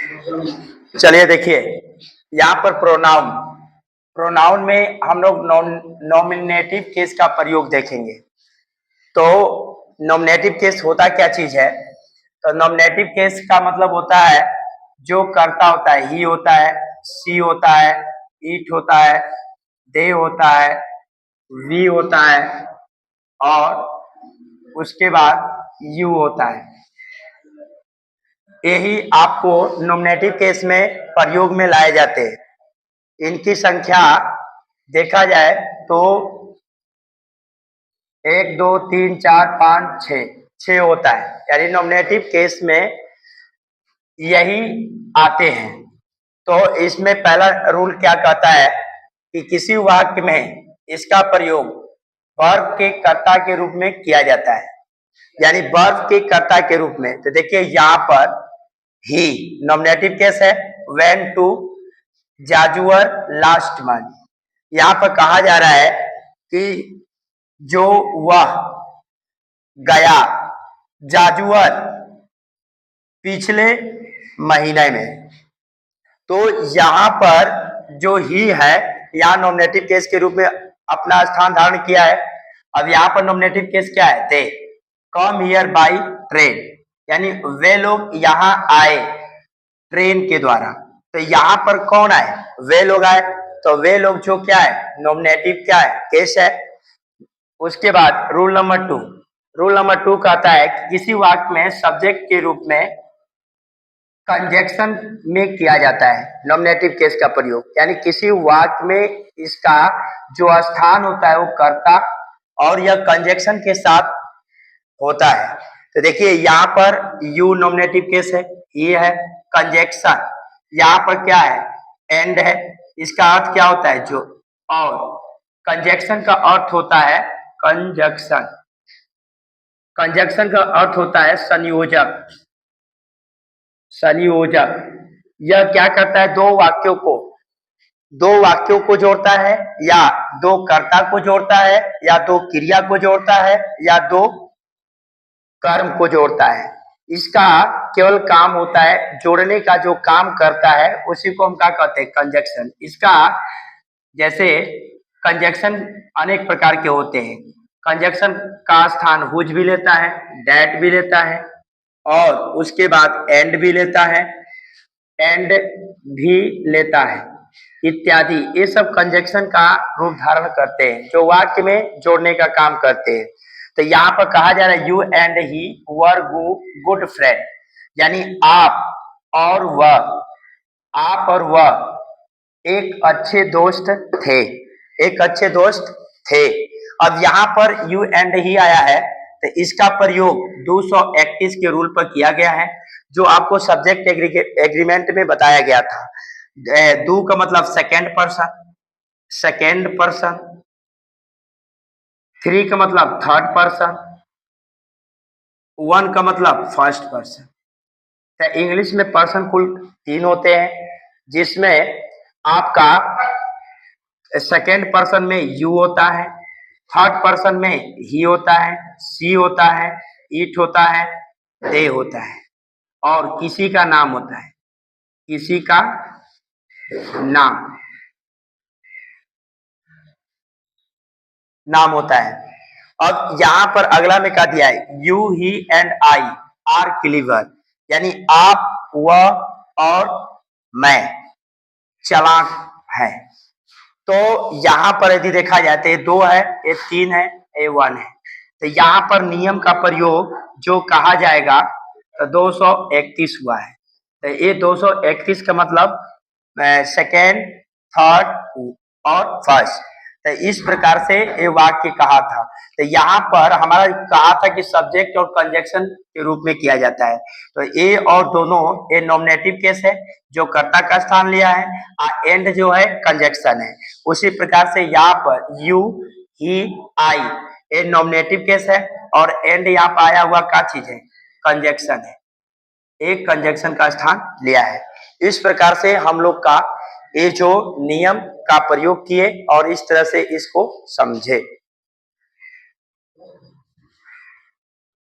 चलिए देखिए, यहाँ पर प्रोनाउन प्रोनाउन में हम लोग नॉमिनेटिव केस का प्रयोग देखेंगे। तो नॉमिनेटिव केस होता क्या चीज है? तो नॉमिनेटिव केस का मतलब होता है जो कर्ता होता है, ही होता है, सी होता है, इट होता है, दे होता है, वी होता है और उसके बाद यू होता है। यही आपको नॉमिनेटिव केस में प्रयोग में लाए जाते हैं। इनकी संख्या देखा जाए तो 1 2 3 4 5 6 होता है, यानी नॉमिनेटिव केस में यही आते हैं। तो इसमें पहला रूल क्या कहता है कि किसी वाक्य में इसका प्रयोग वर्ब के कर्ता के रूप में किया जाता है, यानी वर्ब के कर्ता के रूप में। तो देखिए यहाँ पर ही नॉमिनेटिव केस है। वेंट टू जाजुअर लास्ट मंथ, यहाँ पर कहा जा रहा है कि जो वह गया जाजुअर पिछले महीने में। तो यहाँ पर जो ही है, यहाँ नॉमिनेटिव केस के रूप में अपना स्थान धारण किया है। अब यहाँ पर नॉमिनेटिव केस क्या है? दे कम हियर बाय ट्रेन, यानी वे लोग यहाँ आए ट्रेन के द्वारा। तो यहाँ पर कौन आए? वे लोग आए। तो वे लोग जो क्या है? नॉमिनेटिव क्या है? केस है। उसके बाद रूल नंबर टू कहता है कि किसी वाक्य में सब्जेक्ट के रूप में कंजक्शन में किया जाता है नॉमिनेटिव केस का प्रयोग, यानी किसी वाक्य में इसका जो स्थान होता है वो कर्ता और यह कंजक्शन के साथ होता है। तो देखिए यहाँ पर यू नॉमिनेटिव केस है, ये है कंजक्शन। यहाँ पर क्या है? एंड है। इसका अर्थ क्या होता है? जो। और कंजक्शन का अर्थ होता है कंजक्शन। कंजक्शन का अर्थ होता है संयोजक। संयोजक यह क्या करता है? दो वाक्यों को जोड़ता है, या दो कर्ता को जोड़ता है, या दो क्रिया को जोड़ता है, या दो कर्म को जोड़ता है। इसका केवल काम होता है जोड़ने का, जो काम करता है उसी को हम क्या कहते हैं? कंजक्शन। इसका जैसे कंजक्शन अनेक प्रकार के होते हैं। कंजक्शन का स्थान हुज भी लेता है, डैट भी लेता है और उसके बाद एंड भी लेता है, एंड भी लेता है इत्यादि। ये सब कंजक्शन का रूप धारण करते हैं, जो वाक्य में जोड़ने का काम करते हैं। तो यहाँ पर कहा जा रहा है you and he were good friend, यानी आप और वह एक अच्छे दोस्त थे। एक अच्छे दोस्त थे। अब यहाँ पर यू एंड ही आया है, तो इसका प्रयोग 231 के रूल पर किया गया है, जो आपको सब्जेक्ट एग्रीमेंट में बताया गया था। दू का मतलब सेकेंड पर्सन, थ्री का मतलब थर्ड पर्सन, वन का मतलब फर्स्ट पर्सन। तो इंग्लिश में पर्सन कुल 3 होते हैं, जिसमें आपका सेकेंड पर्सन में यू होता है, थर्ड पर्सन में ही होता है, सी होता है, इट होता है, दे होता है और किसी का नाम होता है। किसी का नाम होता है। अब यहाँ पर अगला में क्या दिया है? You he and I are clever, यानी आप, वह और मैं चालाक है। तो यहाँ पर यदि देखा जाए तो ये 2 है, ये 3 है, ये 1 है। तो यहाँ पर नियम का प्रयोग जो कहा जाएगा तो 231 हुआ है। तो ये 231 का मतलब सेकेंड, थर्ड और फर्स्ट। तो इस प्रकार से ये वाक्य कहा था। तो यहाँ पर हमारा कहा था कि सब्जेक्ट और कंजक्शन के रूप में किया जाता है। तो ए और दोनों ये नॉमिनेटिव केस है जो कर्ता का स्थान लिया है, एंड जो है कंजक्शन है। उसी प्रकार से यहाँ पर यू, ही, आई ये नॉमिनेटिव केस है और एंड यहाँ पर आया हुआ क्या चीज है? कंजक्शन है। एक कंजक्शन का स्थान लिया है। इस प्रकार से हम लोग का ये जो नियम का प्रयोग किए और इस तरह से इसको समझे।